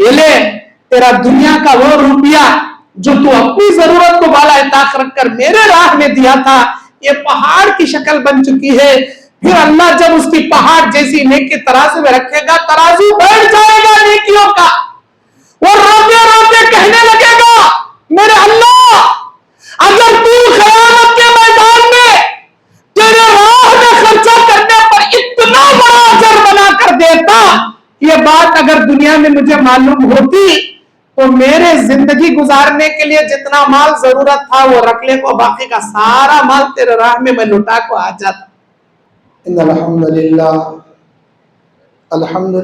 یہ لے تیرا دنیا کا وہ روپیہ جو تو اپنی ضرورت کو بالائے طاق رکھ کر میرے راہ میں دیا تھا، یہ پہاڑ کی شکل بن چکی ہے. پھر اللہ جب اس کی پہاڑ جیسی نیکی ترازو میں رکھے گا، ترازو بیٹھ جائے گا نیکیوں کا. وہ روتے روتے کہنے لگے گا میرے اللہ، اگر تو قیامت کے میدان میں تیرے راہ میں خرچہ کرنے پر اتنا بڑا اجر بنا کر دیتا، یہ بات اگر دنیا میں مجھے معلوم ہوتی تو میرے زندگی گزارنے کے لیے جتنا مال ضرورت تھا وہ رکھ لے کو، باقی کا سارا مال تیرے راہ میں میں لٹا کو آ جاتا. ان الحمد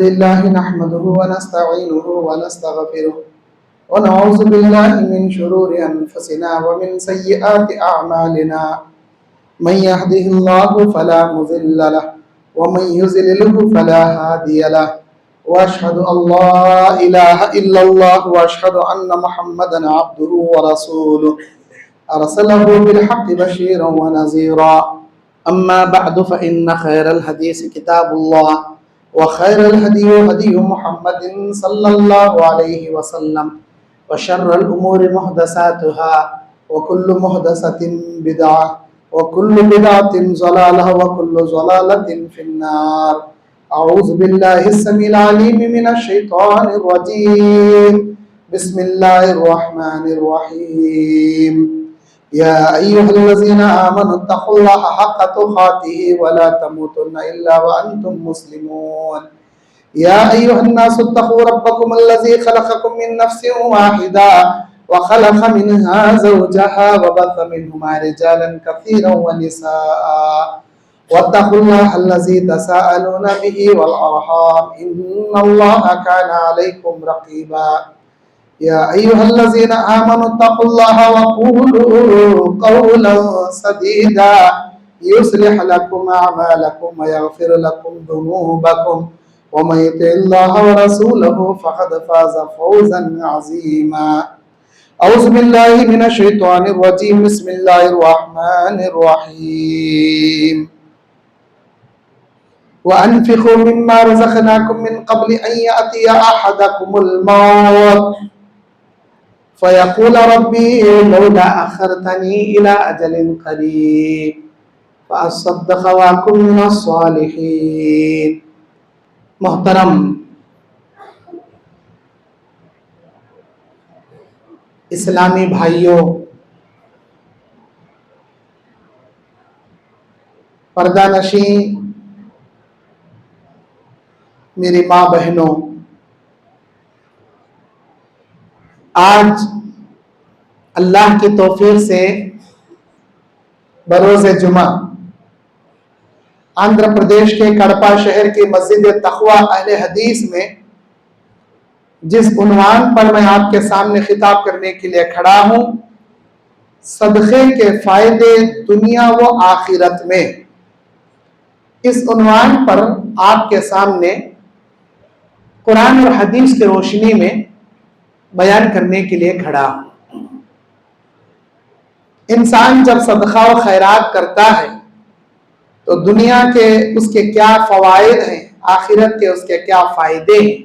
للہ نحمده ونستعینه ونستغفره ونعوذ باللہ من شرور انفسنا ومن سیئات اعمالنا. من يهده الله فلا مضل له ومن يضلل فلا هادي له. واشهد ان لا اله الا الله واشهد ان محمدا عبده ورسوله ارسله بالحق بشيرا ونذيرا. اما بعد فان خير الحديث كتاب الله وخير الهدي هدي محمد صلى الله عليه وسلم وشر الامور محدثاتها وكل محدثة بدعة وكل بدعة ضلالة وكل ضلالة في النار. أعوذ بالله السميع العليم من الشيطان الرجيم. بسم الله الرحمن الرحيم. يا أيها الذين آمنوا اتقوا الله حق تقاته ولا تموتن إلا وأنتم مسلمون. يا أيها الناس اتقوا ربكم الذي خلقكم من نفس واحدة وخلق منها زوجها وبث منهما رجالا كثيرا ونساء واتقوا الله الذي تساءلون به والأرحام إن الله كان عليكم رقيبا. يا أيها الذين آمنوا اتقوا الله وقولوا قولا سديدا يصلح لكم أعمالكم ويغفر لكم ذنوبكم ومن يطع الله ورسوله فقد فاز فوزا عظيما. أعوذ بالله من الشيطان الرجيم. بسم الله الرحمن الرحيم. وأنفقوا مما رزقناكم من قبل أن يأتي أحدكم الموت فيقول ربي لولا أخرتني إلى أجل قريب فأصدق وأكن من الصالحين. محترم اسلامی بھائیوں، پردہ نشین میری ماں بہنوں، آج اللہ کی توفیق سے بروز جمعہ آندھرا پردیش کے کڑپا شہر کی مسجد تقوی اہل حدیث میں جس عنوان پر میں آپ کے سامنے خطاب کرنے کے لیے کھڑا ہوں، صدقے کے فائدے دنیا و آخرت میں، اس عنوان پر آپ کے سامنے قرآن اور حدیث کی روشنی میں بیان کرنے کے لیے کھڑا ہوں. انسان جب صدقہ و خیرات کرتا ہے تو دنیا کے اس کے کیا فوائد ہیں، آخرت کے اس کے کیا فائدے ہیں،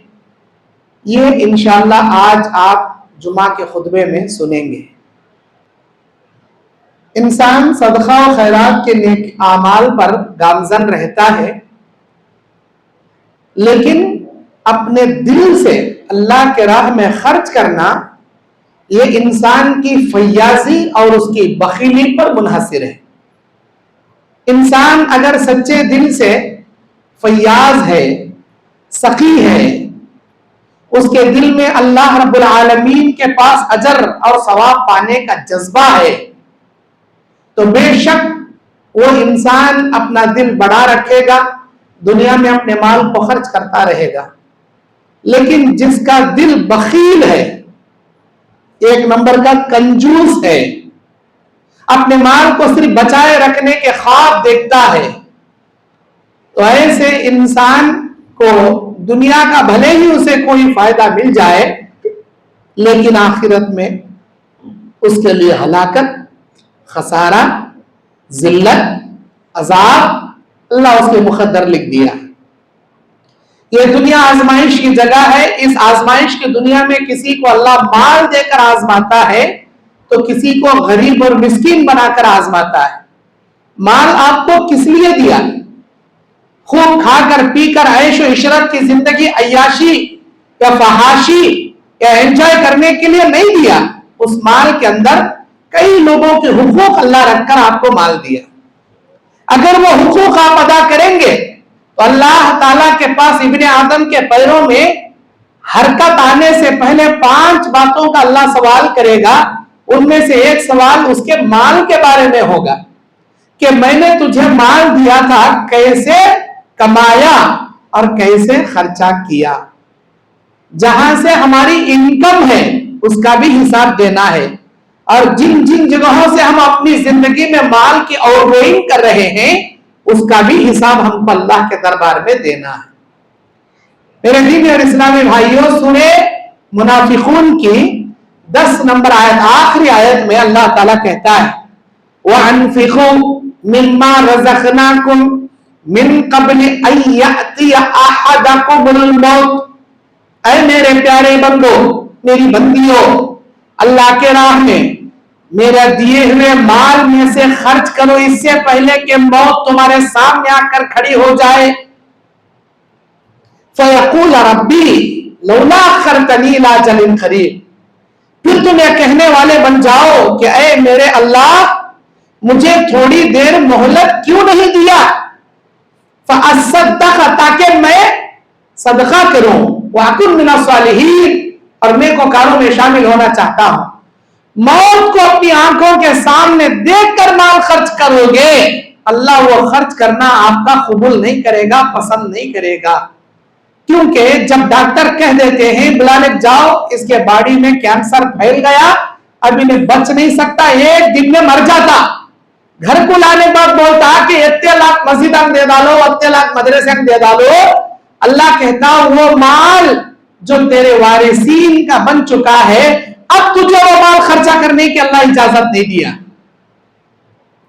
یہ انشاءاللہ آج آپ جمعہ کے خطبے میں سنیں گے. انسان صدقہ و خیرات کے نیک اعمال پر گامزن رہتا ہے، لیکن اپنے دل سے اللہ کے راہ میں خرچ کرنا یہ انسان کی فیاضی اور اس کی بخیلی پر منحصر ہے. انسان اگر سچے دل سے فیاض ہے، سخی ہے، اس کے دل میں اللہ رب العالمین کے پاس اجر اور ثواب پانے کا جذبہ ہے، تو بے شک وہ انسان اپنا دل بڑا رکھے گا، دنیا میں اپنے مال کو خرچ کرتا رہے گا. لیکن جس کا دل بخیل ہے، ایک نمبر کا کنجوس ہے، اپنے مال کو صرف بچائے رکھنے کے خواب دیکھتا ہے، تو ایسے انسان کو دنیا کا بھلے ہی اسے کوئی فائدہ مل جائے، لیکن آخرت میں اس کے لیے ہلاکت، خسارہ، ذلت، عذاب اللہ اس کے مقدر لکھ دیا. یہ دنیا آزمائش کی جگہ ہے. اس آزمائش کی دنیا میں کسی کو اللہ مال دے کر آزماتا ہے تو کسی کو غریب اور مسکین بنا کر آزماتا ہے. مال آپ کو کس لیے دیا؟ خوب کھا کر پی کر عیش و عشرت کی زندگی عیاشی یا فحاشی یا انجوائے کرنے کے لیے نہیں دیا. اس مال کے اندر کئی لوگوں کے حقوق اللہ رکھ کر آپ کو مال دیا. اگر وہ حقوق آپ ادا کریں گے تو اللہ تعالیٰ کے پاس ابن آدم کے پیروں میں حرکت آنے سے پہلے 5 باتوں کا اللہ سوال کرے گا. ان میں سے ایک سوال اس کے مال کے بارے میں ہوگا کہ میں نے تجھے مال دیا تھا کیسے کمایا اور کیسے خرچہ کیا. جہاں سے ہماری انکم ہے اس کا بھی حساب دینا ہے. اور جن جن جگہوں سے ہم اپنی زندگی میں مال کی اوورگوئنگ کر رہے ہیں اس کا بھی حساب ہم کو اللہ کے دربار میں دینا ہے. میرے دینی اور اسلامی بھائیوں، سورہ منافقون کی 10 نمبر آیت، آخری آیت میں اللہ تعالیٰ کہتا ہے وَأَنفِقُوا مِمَّا رَزَقْنَاكُمْ مِن قَبْلِ أَن يَأْتِيَ أَحَدَكُمُ الْمَوْتُ. اے میرے پیارے بندو، میری بندیوں، اللہ کے راہ میں میرے دیے ہوئے مال میں سے خرچ کرو اس سے پہلے کہ موت تمہارے سامنے آ کر کھڑی ہو جائے. فَيَقُولَ رَبِّي لَوْلَا أَخَّرْتَنِي إِلَىٰ أَجَلٍ قَرِيبٍ. پھر تم یہ کہنے والے بن جاؤ کہ اے میرے اللہ، مجھے تھوڑی دیر مہلت کیوں نہیں دیا؟ فَأَصَّدَّقَ، تاکہ میں صدقہ کروں، وَأَكُن مِّنَ الصَّالِحِينَ، اور نیکوکاروں میں شامل ہونا چاہتا ہوں. موت کو اپنی آنکھوں کے سامنے دیکھ کر مال خرچ کرو گے، اللہ وہ خرچ کرنا آپ کا قبول نہیں کرے گا، پسند نہیں کرے گا. کیونکہ جب ڈاکٹر کہہ دیتے ہیں بلانے جاؤ، اس کے باڈی میں کینسر پھیل گیا، اب انہیں بچ نہیں سکتا، 1 دن میں مر جاتا. گھر کو لانے بعد بولتا کہ 3 لاکھ مسجد ہم دے ڈالو، 3 لاکھ مدرسے ہم دے ڈالو. اللہ کہتا وہ مال جو تیرے وارثین کا بن چکا ہے، اب تجھے وہ مال خرچہ کرنے کی اللہ اجازت نہیں دیا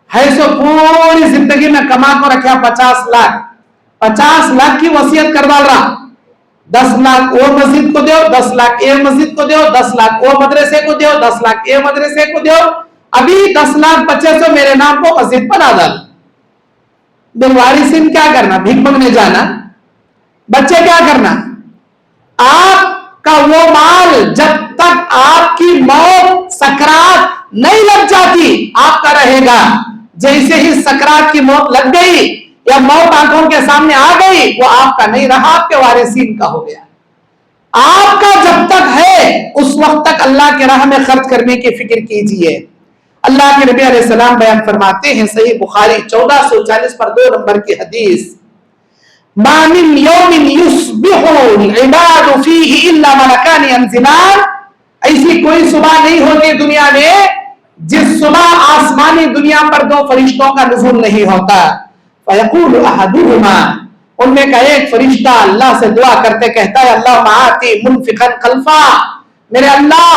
ہے. سو پوری زندگی میں کما کو رکھا 50 لاکھ کی وصیت کر ڈال رہا. 10 لاکھ وہ مسجد کو دیو، 10 لاکھ یہ مسجد کو دیو، 10 لاکھ وہ مدرسے کو دیو، 10 لاکھ یہ مدرسے کو دیو. ابھی 10 لاکھ بچے سو میرے نام کو مسجد بنا ڈال. دل وارثین کیا کرنا؟ بھیک مانگنے جانا. بچے کیا کرنا؟ آپ کا وہ مال جب تک آپ کی موت سکرات نہیں لگ جاتی آپ کا رہے گا. جیسے ہی سکرات کی موت لگ گئی یا موت آنکھوں کے سامنے آ گئی، وہ آپ کا نہیں رہا، آپ کے وارثین کا ہو گیا. آپ کا جب تک ہے اس وقت تک اللہ کے راہ میں خرچ کرنے کی فکر کیجئے. اللہ کے نبی علیہ السلام بیان فرماتے ہیں، صحیح بخاری 1440 پر 2 نمبر کی حدیث، ما من یوم یصبح العباد فیہ الا ملکان ینزلان. ایسی کوئی صبح نہیں ہوتی دنیا میں جس صبح آسمانی دنیا پر 2 فرشتوں کا نزول نہیں ہوتا. فیقول احدہما، ان میں کا ایک فرشتہ اللہ سے دعا کرتے کہتا ہے اللہم آتی منفقا خلفا، میرے اللہ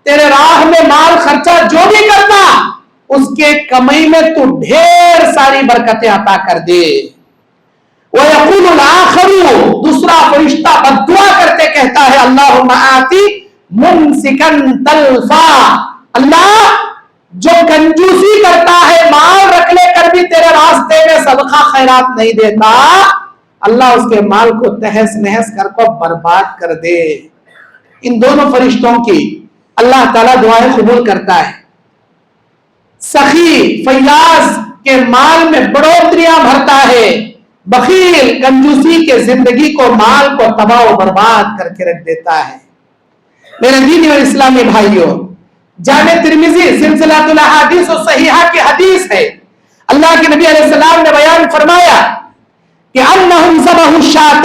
تیرے راہ میں مال خرچہ جو بھی کرنا اس کے کمائی میں تو ڈھیر ساری برکتیں عطا کر دے. وَيَقُولُ الْآخَرُ، دوسرا فرشتہ بددعا کرتے کہتا ہے اللہم آتی مُمْسِكًا تَلْفَا، اللہ جو کنجوسی کرتا ہے، مال رکھ لے کر بھی تیرے راستے میں صدقہ خیرات نہیں دیتا، اللہ اس کے مال کو تہس نہس کر کو برباد کر دے. ان دونوں فرشتوں کی اللہ تعالیٰ دعائیں قبول کرتا ہے. سخی فیاض کے مال میں بڑھوتریاں بھرتا ہے، بخیل کنجوسی کے زندگی کو مال کو تباہ و برباد کر کے رکھ دیتا ہے. میرے دینی اور اسلامی بھائیوں، جامع ترمذی سلسلۃ الاحادیث الصحیحہ کی حدیث ہے، اللہ کے نبی علیہ السلام نے بیان فرمایا کہ انہم ذبحوا شاۃ،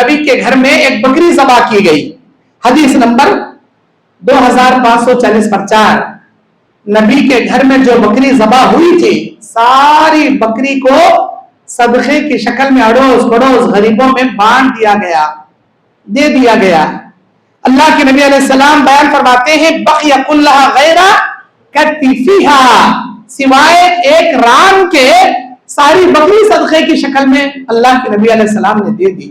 نبی کے گھر میں ایک بکری ذبح کی گئی. حدیث نمبر 2540 پر 4. نبی کے گھر میں جو بکری ذبح ہوئی تھی، ساری بکری کو صدقے کی شکل میں اڑوس پڑوس غریبوں میں بانٹ دیا گیا، دے دیا گیا. اللہ کے نبی علیہ السلام بیان فرماتے ہیں بقی کلھا غیر کتفیھا، سوائے ایک ران کے ساری بکری صدقے کی شکل میں اللہ کے نبی علیہ السلام نے دے دی.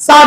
7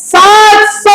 700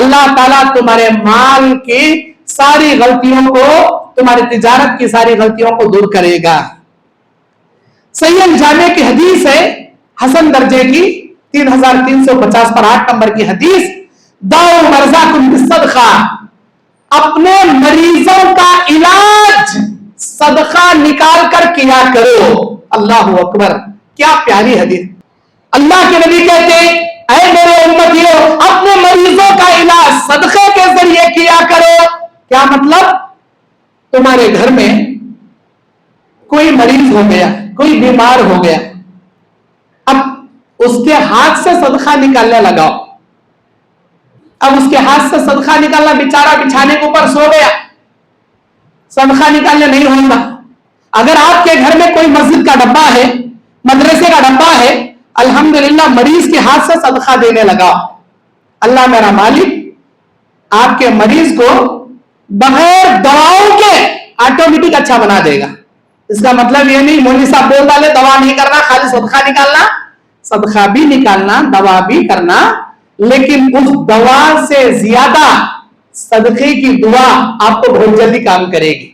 اللہ تعالیٰ تمہارے مال کی ساری غلطیوں کو, تمہاری تجارت کی ساری غلطیوں کو دور کرے گا. صحیح الجامع کی حدیث ہے, حسن درجے کی, 3350 پر 8 نمبر کی حدیث, داؤ مرزاکم بالصدقہ, اپنے مریضوں کا علاج صدقہ نکال کر کیا کرو. اللہ اکبر, کیا پیاری حدیث. اللہ کے نبی کہتے ہیں اے میرے امتیوں, اپنے مریضوں کا علاج صدقے کے ذریعے کیا کرو. کیا مطلب؟ تمہارے گھر میں کوئی مریض ہو گیا, کوئی بیمار ہو گیا, اب اس کے ہاتھ سے صدقہ نکالنے لگاؤ. اب اس کے ہاتھ سے صدقہ نکالنا, بیچارہ بچھانے کے اوپر سو گیا, صدقہ نکالنے نہیں ہوگا. اگر آپ کے گھر میں کوئی مسجد کا ڈبہ ہے, مدرسے کا ڈبہ ہے, الحمدللہ مریض کے ہاتھ سے صدقہ دینے لگا, اللہ میرا مالک آپ کے مریض کو بغیر دواؤں کے آٹومیٹک اچھا بنا دے گا. اس کا مطلب یہ نہیں مولوی صاحب بول ڈالے دوا نہیں کرنا, خالی صدقہ نکالنا. صدقہ بھی نکالنا, دوا بھی کرنا, لیکن اس دوا سے زیادہ صدقے کی دعا آپ کو بہت جلدی کام کرے گی.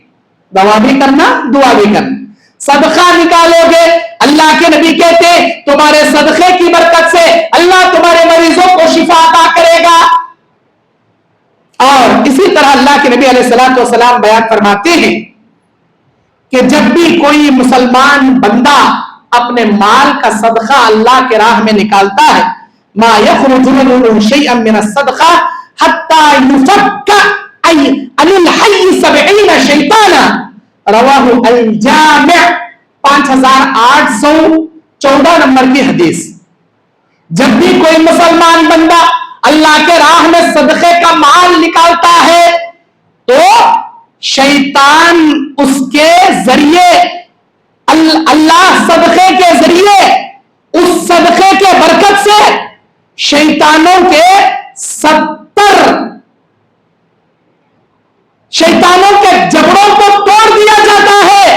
دوا بھی کرنا, دعا بھی کرنا. صدقہ نکالو گے, اللہ کے نبی کہتے تمہارے صدقے کی برکت سے اللہ تمہارے مریضوں کو شفا عطا کرے گا. اور اسی طرح اللہ کے نبی علیہ الصلوۃ والسلام بیان فرماتے ہیں کہ جب بھی کوئی مسلمان بندہ اپنے مال کا صدقہ اللہ کے راہ میں نکالتا ہے, ما یخرج منه شیئا من الصدقہ حتی یفک عن الحی 70 شیطانا, رواہ الجامع 5814 نمبر کی حدیث. جب بھی کوئی مسلمان بندہ اللہ کے راہ میں صدقے کا مال نکالتا ہے تو شیطان اس کے ذریعے, اللہ صدقے کے ذریعے, اس صدقے کے برکت سے شیطانوں کے 70 شیطانوں کے جبڑوں کو توڑ دیا جاتا ہے.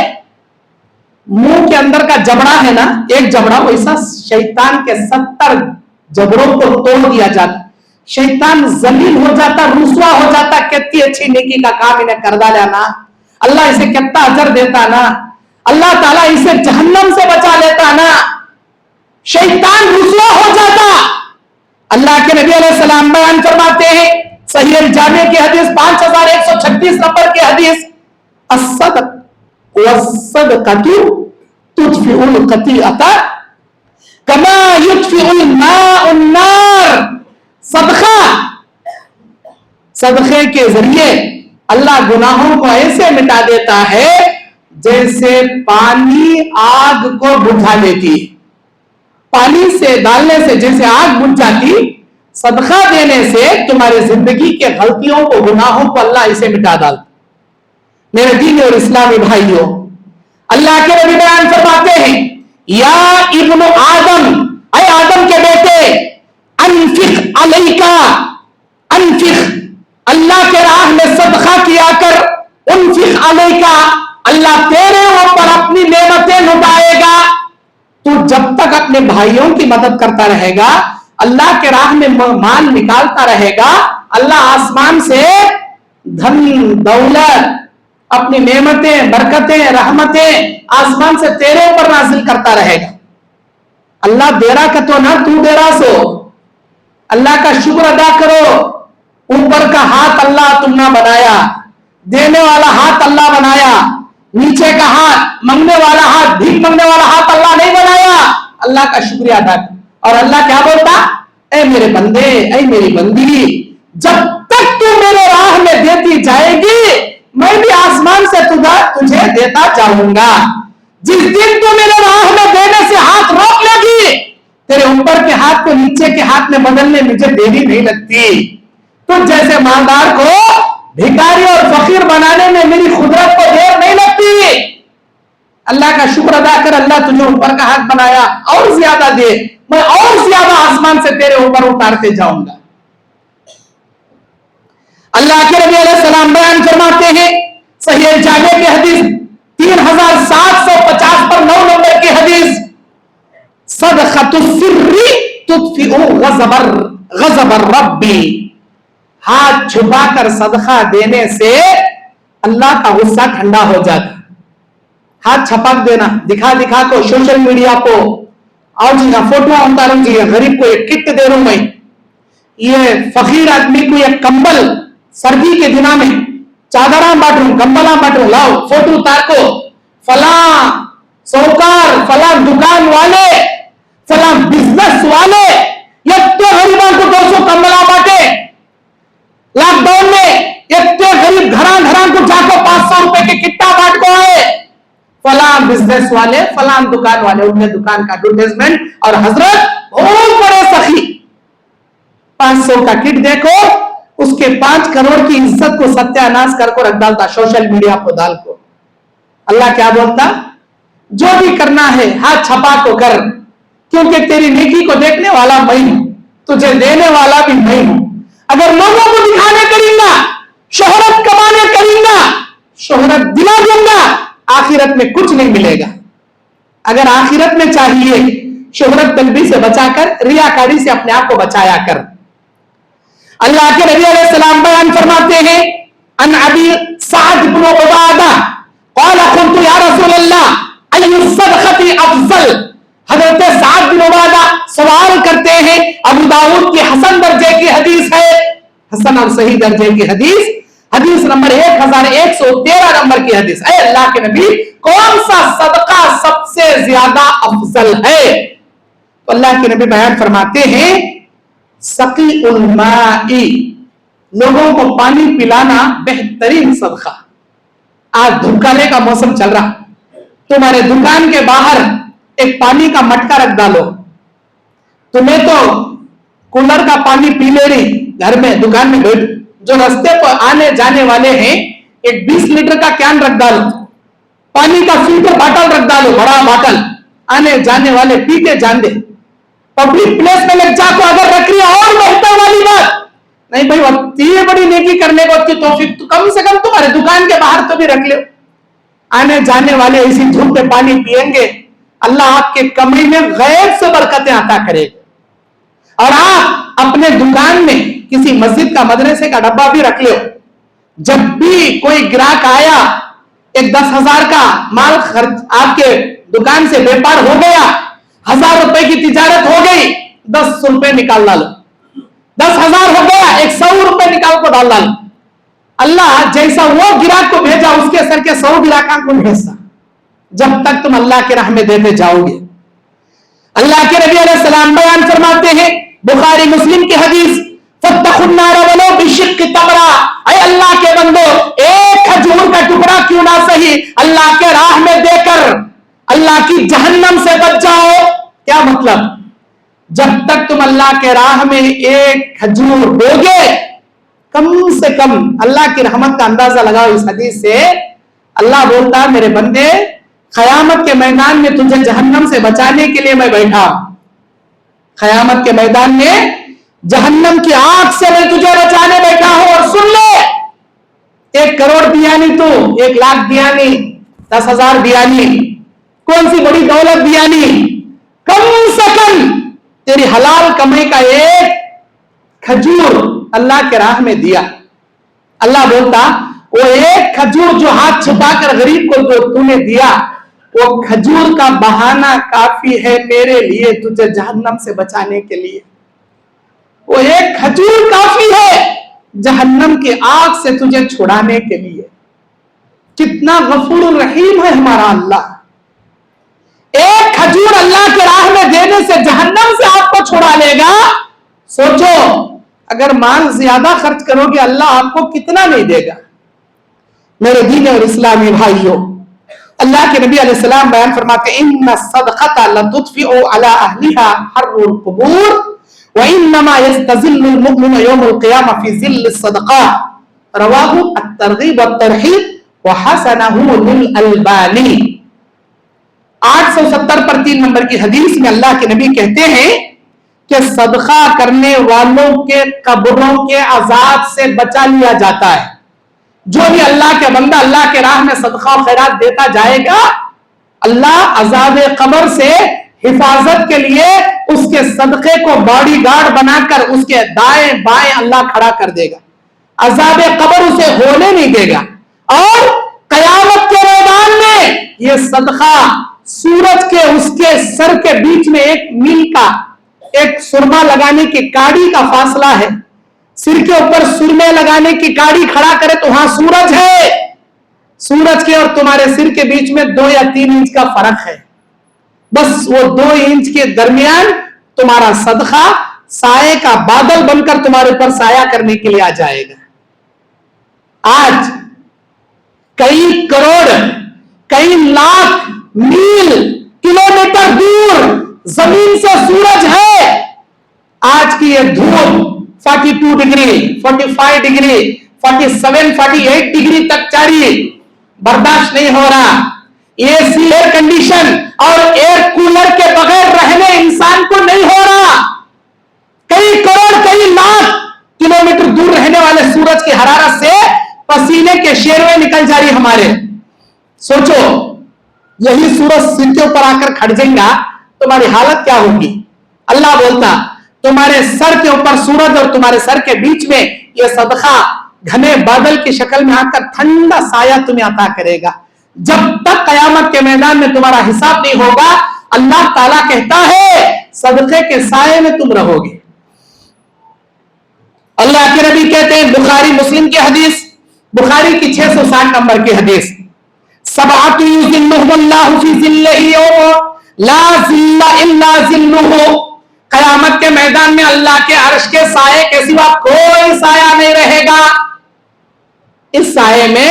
منہ کے اندر کا جبڑا ہے نا, ایک جبڑا, ویسا شیطان کے 70 جبڑوں کو توڑ دیا جاتا. شیطان ذلیل ہو جاتا, رسوا ہو جاتا. کتنی اچھی نیکی کا کام انہیں کر ڈالا نا, اللہ اسے کتنا اجر دیتا نا, اللہ تعالیٰ اسے جہنم سے بچا لیتا نا. شیطان رسوا ہو جاتا. اللہ کے نبی علیہ السلام بیان فرماتے ہیں صحیح الجامع کی حدیث 5136 نمبر کی حدیث, الصدق والصدقۃ تطفئ الخطیئۃ کما یطفئ الماء النار. صدقے کے ذریعے اللہ گناہوں کو ایسے مٹا دیتا ہے جیسے پانی آگ کو بجھا دیتی. پانی سے ڈالنے سے جیسے آگ بجھ جاتی, صدقہ دینے سے تمہاری زندگی کے غلطیوں کو, گناہوں کو اللہ اسے مٹا ڈالتا. میرے دین اور اسلامی بھائیوں, اللہ کے نبی بیان فرماتے ہیں یا ابن آدم, اے آدم کے بیٹے, انفق علیکا, انفق, اللہ کے راہ میں صدقہ کیا کر. انفق علیکا, اللہ تیرے اوپر اپنی نعمتیں لٹائے گا. تو جب تک اپنے بھائیوں کی مدد کرتا رہے گا, اللہ کے راہ میں مال نکالتا رہے گا, اللہ آسمان سے دھن دولت, اپنی نعمتیں, برکتیں, رحمتیں آسمان سے تیرے اوپر نازل کرتا رہے گا. اللہ دے رہا کہ تو نہ تو دے رہا سو, اللہ کا شکر ادا کرو. اوپر کا ہاتھ اللہ تم نہ بنایا, دینے والا ہاتھ اللہ بنایا, نیچے کا ہاتھ, منگنے والا ہاتھ, بھیک منگنے والا ہاتھ اللہ نہیں بنایا. اللہ کا شکریہ ادا کر. اور اللہ کیا بولتا, اے میرے بندے, اے میری بندی, جب تک تو میرے راہ میں دیتی جائے گی میں بھی آسمان سے تجھے دیتا جاؤں گا. جس دن تو میرے راہ میں دینے سے ہاتھ روک لے گی, تیرے اوپر کے ہاتھ کو نیچے کے ہاتھ میں بدلنے مجھے دیری نہیں لگتی. تو جیسے مالدار کو بھکاری اور فقیر بنانے میں میری قدرت کو دیر نہیں لگتی. اللہ کا شکر ادا کر, اللہ تجھے اوپر کا ہاتھ بنایا, اور زیادہ دے, میں اور زیادہ آسمان سے تیرے اوپر اتارتے جاؤں گا. اللہ کے نبی علیہ السلام بیان فرماتے ہیں صحیح الجامع کی حدیث 3750 پر 9 نمبر کی حدیث, صدقۃ السر تطفئ غضب الرب ہاتھ چھپا کر صدقہ دینے سے اللہ کا غصہ ٹھنڈا ہو جاتا. ہاتھ چھپاک دینا, دکھا دکھا کو سوشل میڈیا کو, آؤ جی یہاں فوٹو اتاروں جی, غریب کو ایک کٹ دے رہا ہوں میں, یہ فقیر آدمی کو ایک کمبل سردی کے دنوں میں چادراں بانٹ رہا ہوں, کمبلاں بانٹ رہا ہوں, لاؤ فوٹو اتار کو, فلاں سوکار, فلاں دکان والے, فلاں بزنس والے اتنے غریبوں کو 200 کمبلاں بانٹے لاک ڈاؤن میں, اتنے غریب گھراں گھراں کو جا کو 500 روپے کے کٹا بانٹ کو آئے, فلاں بزنس والے, فلاں دکان والے, ان کے دکان کا ایڈورٹائزمنٹ, اور حضرت بہت بڑے سخی 500 کا کٹ دیکھو, اس کے 5 کروڑ کی عزت کو ستیہ ناش کر کو رکھ ڈالتا سوشل میڈیا کو ڈال کو. اللہ کیا بولتا, جو بھی کرنا ہے ہاتھ چھپا کو کر, کیونکہ تیری نیکی کو دیکھنے والا میں ہوں, تجھے دینے والا بھی میں ہوں. اگر لوگوں کو دکھانے کریں گا, شہرت کمانے کریں گا, شہرت دلا دوں گا, آخرت میں کچھ نہیں ملے گا. اگر آخرت میں چاہیے شہرت طلبی سے بچا کر, ریاکاری سے اپنے آپ کو بچایا کر. اللہ کے نبی علیہ السلام بیان فرماتے ہیں, ان ابی سعد بن عبادہ قال قلت یا رسول اللہ ای الصدقۃ افضل. حضرت سعد بن عبادہ سوال کرتے ہیں, ابو داؤد کی حسن درجے کی حدیث ہے, حسن اور صحیح درجے کی حدیث, حدیث نمبر 1113 نمبر کی حدیث, اے اللہ کے نبی کون سا صدقہ سب سے زیادہ افضل ہے؟ تو اللہ کے نبی بیان فرماتے ہیں, سقی الماء, لوگوں کو پانی پلانا بہترین صدقہ. آج دھوپکالے کا موسم چل رہا, تمہارے دکان کے باہر ایک پانی کا مٹکا رکھ ڈالو, تمہیں تو کولر کا پانی پی لے رہی, گھر میں دکان میں بیٹھ, جو رستے پر آنے جانے والے ہیں ایک 20 لیٹر کا کین رکھ ڈالو, پانی کا فلٹر باٹل رکھ ڈالو, بڑا باٹل, آنے جانے والے پی کے جان دے. پبلک پلیس میں لگ جا کو اگر رکھ رہی اور بہتر والی بات نہیں بھائی, اتنی بڑی نیکی کرنے کو اتنی توفیق تو کم سے کم تمہارے دکان کے باہر تو بھی رکھ لو. آنے جانے والے اسی دھوپ میں پانی پیئیں گے, اللہ آپ کے کمرے میں غیب سے برکتیں عطا کرے گا. اور آپ اپنے دکان میں کسی مسجد کا, مدرسے کا ڈبہ بھی رکھ لو, جب بھی کوئی گراہک آیا, ایک 10,000 کا مال خرچ آپ کے دکان سے بیپار ہو گیا, 1000 روپے کی تجارت ہو گئی, 10 روپے نکال ڈالو, 10,000 ہو گیا, 100 روپے نکال کو ڈال ڈالو. اللہ جیسا وہ گراہک کو بھیجا اس کے سر کے 100 گراہکوں کو بھیجتا, جب تک تم اللہ کے راہ میں دیتے جاؤ گے. اللہ کے نبی علیہ السلام بیان فرماتے ہیں, بخاری مسلم کی حدیث, فاتقوا النار ولو بشق تمرہ, اے اللہ کے بندو ایک کھجور کا ٹکڑا کیوں نہ صحیح اللہ کے راہ میں دے کر اللہ کی جہنم سے بچ جاؤ. کیا مطلب, جب تک تم اللہ کے راہ میں ایک کھجور دو گے, کم سے کم اللہ کی رحمت کا اندازہ لگاؤ اس حدیث سے. اللہ بولتا ہے میرے بندے قیامت کے میدان میں تجھے جہنم سے بچانے کے لیے میں بیٹھا, قیامت کے میدان میں جہنم کی آگ سے میں تجھے بچانے بیٹھا ہوں. اور سن لے, 1 کروڑ دیا نہیں تو 1 لاکھ دیا نہیں, 10,000 دیا نہیں, کون سی بڑی دولت دیا نہیں, کم سے کم تیری حلال کمائی کا ایک کھجور اللہ کے راہ میں دیا. اللہ بولتا وہ ایک کھجور جو ہاتھ چھپا کر غریب کو جو تو نے دیا, وہ کھجور کا بہانہ کافی ہے میرے لیے تجھے جہنم سے بچانے کے لیے. وہ ایک کھجور کافی ہے جہنم کی آگ سے تجھے چھڑانے کے لیے. کتنا غفور الرحیم ہے ہمارا اللہ. ایک کھجور اللہ کے راہ میں دینے سے جہنم سے آپ کو چھڑا لے گا. سوچو اگر مال زیادہ خرچ کرو گے اللہ آپ کو کتنا نہیں دے گا. میرے دین اور اسلامی بھائیوں, اللہ کے نبی علیہ السلام بیان فرماتے ہیں, ان الصدقۃ لتطفئ علی اہلھا حر القبور وانما یستظل المؤمن یوم القیامہ فی ظل الصدقات. رواہ الترغیب والترہیب وحسنہ للالبانی. 870 پر 3 نمبر کی حدیث میں اللہ کے نبی کہتے ہیں کہ صدقہ کرنے والوں کے قبروں کے عذاب سے بچا لیا جاتا ہے. جو بھی اللہ کے بندہ اللہ کے راہ میں صدقہ و خیرات دیتا جائے گا, اللہ عذاب قبر سے حفاظت کے لیے اس کے صدقے کو باڈی گارڈ بنا کر اس کے دائیں بائیں اللہ کھڑا کر دے گا. عذاب قبر اسے ہونے نہیں دے گا. اور قیامت کے میدان میں یہ صدقہ سورج کے اس کے سر کے بیچ میں 1 میل کا ایک سرما لگانے کی کاڑی کا فاصلہ ہے. سر کے اوپر سرمے لگانے کی کاڑی کھڑا کرے تو وہاں سورج ہے. سورج کے اور تمہارے سر کے بیچ میں 2 یا 3 انچ کا فرق ہے. بس وہ 2 انچ کے درمیان تمہارا صدقہ سائے کا بادل بن کر تمہارے اوپر سایہ کرنے کے لیے آ جائے گا. آج کئی کروڑ کئی لاکھ میل کلومیٹر دور زمین سے سورج ہے. آج کی یہ دھوپ 42 ڈگری 45 ڈگری 47 48 ڈگری تک جاری برداشت نہیں ہو رہا. اے سی ایئر کنڈیشن اور ایئر کولر کے بغیر رہنے انسان کو نہیں ہو رہا. کئی کروڑ کئی لاکھ کلومیٹر دور رہنے والے سورج کی حرارت سے پسینے کے شیروے نکل جا رہی ہمارے. سوچو یہی سورج سر کے اوپر آ کر کھڑ جائے گا تمہاری حالت کیا ہوگی. اللہ بولتا تمہارے سر کے اوپر سورج اور تمہارے سر کے بیچ میں یہ صدقہ گھنے بادل کی شکل میں آ کر ٹھنڈا سایہ تمہیں عطا کرے گا. جب تک قیامت کے میدان میں تمہارا حساب نہیں ہوگا اللہ تعالیٰ کہتا ہے صدقے کے سائے میں تم رہو گے. اللہ کے نبی کہتے ہیں بخاری مسلم کی حدیث بخاری کی 660 نمبر کی حدیث سبعۃ یظلھم اللہ فی ظلہ یوم لا ظل الا ظلہ. قیامت کے میدان میں اللہ کے عرش کے سائے کے سوا کوئی سایہ نہیں رہے گا. اس سائے میں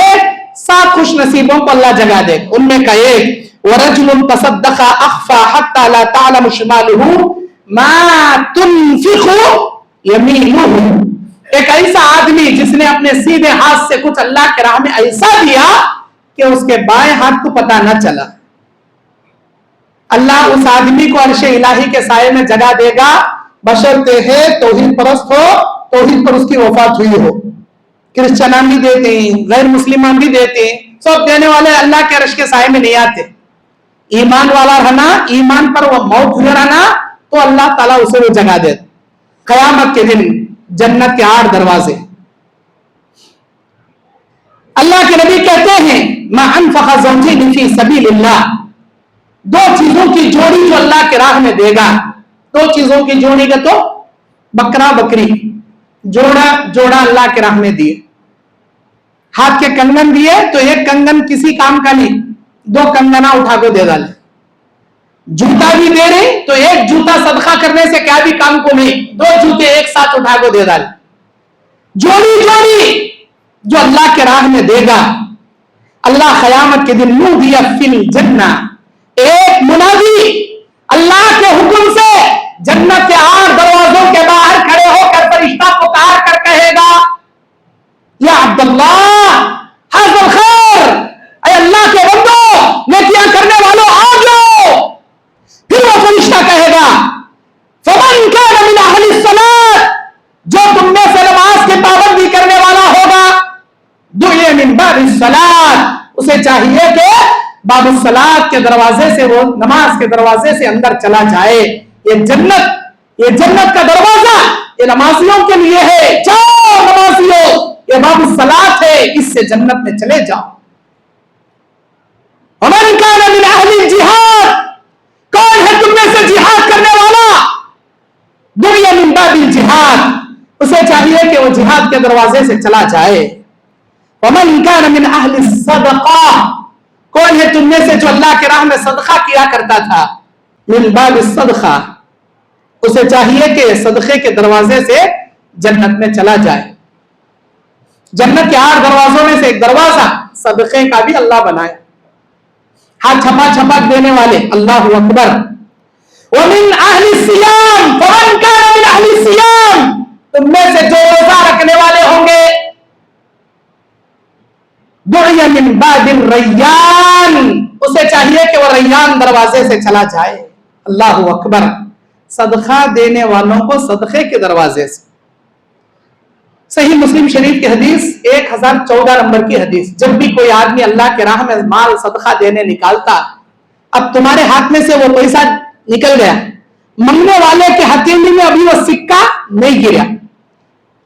7 خوش نصیبوں کو اللہ جگہ دے. ان میں کا ایک ورجل تصدق اخفى حتى لا تعلم شماله ما تنفق يمينه. ایک ایسا آدمی جس نے اپنے سیدھے ہاتھ سے کچھ اللہ کے راہ میں ایسا دیا کہ اس کے بائیں ہاتھ کو پتہ نہ چلا. اللہ اس آدمی کو عرش الہی کے سائے میں جگہ دے گا بشرطے ہے توحید پرست ہو, توحید پر اس کی وفات ہوئی ہو. کرسچنان بھی دیتے ہیں, غیر مسلمان بھی دیتے ہیں, سب دینے والے اللہ کے عرش کے سائے میں نہیں آتے. ایمان والا رہنا, ایمان پر وہ موت ہوئے رہنا تو اللہ تعالیٰ اسے وہ جگہ دے. قیامت کے دن جنت کے 8 دروازے. اللہ کے نبی کہتے ہیں ما انفق زوجین فی سبیل اللہ. 2 چیزوں کی جوڑی جو اللہ کے راہ میں دے گا. 2 چیزوں کی جوڑی کا تو بکرا بکری جوڑا اللہ کے راہ میں دیے. ہاتھ کے کنگن دیے تو ایک کنگن کسی کام کا نہیں, 2 کنگنا اٹھا کے دے ڈالے. جوتا بھی دے رہے تو ایک جوتا صدقہ کرنے سے کیا بھی کام کو نہیں, 2 جوتے ایک ساتھ اٹھا کے دے ڈالے. جوڑی جو اللہ کے راہ میں دے گا. اللہ قیامت کے دن نودی فی الجنہ, ایک منادی اللہ کے حکم سے جنت کے 8 دروازوں کے باہر کھڑے ہو کر فرشتہ پکار کر کہے گا یا عبداللہ حاضر الخیر, اے اللہ کے بندو نیکیاں کرنے والوں آ جاؤ. پھر وہ فرشتہ کہے گا فمن کان من اہل الصلاۃ, جو تم میں سے نماز کی پابندی کرنے والا ہوگا دعی من باب الصلاۃ, اسے چاہیے کہ باب الصلاۃ کے دروازے سے وہ نماز کے دروازے سے اندر چلا جائے. یہ جنت کا دروازہ یہ نمازیوں کے لیے ہے. جاؤ نمازیوں, یہ باب الصلاۃ ہے, اس سے جنت میں چلے جاؤ. ومن کان من اہل الجہاد, کون ہے تم میں سے جہاد کرنے والا دعی من باب الجہاد, اسے چاہیے کہ وہ جہاد کے دروازے سے چلا جائے. ومن کان من اہل الصدقہ, کون ہے تم میں سے جو اللہ کے راہ میں صدقہ کیا کرتا تھا من باب الصدقہ, اسے چاہیے کہ صدقے کے دروازے سے جنت میں چلا جائے. جنت کے 8 دروازوں میں سے ایک دروازہ صدقے کا بھی اللہ بنائے. ہاتھ چھپا چھپا دینے والے, اللہ اکبر. ومن اہل الصیام, فمن کان من اہل الصیام, تم میں سے جو روزہ رکھنے والے ہوں گے دعی من باب الریان, اسے چاہیے کہ وہ ریان دروازے سے چلا جائے. اللہ اکبر. صدقہ دینے والوں کو صدقے کے دروازے سے. صحیح مسلم شریف کی حدیث 1014 نمبر کی حدیث. جب بھی کوئی آدمی اللہ کے راہ میں مال صدقہ دینے نکالتا, اب تمہارے ہاتھ میں سے وہ پیسہ نکل گیا, منگنے والے کے ہتھیلی میں ابھی وہ سکہ نہیں گرا,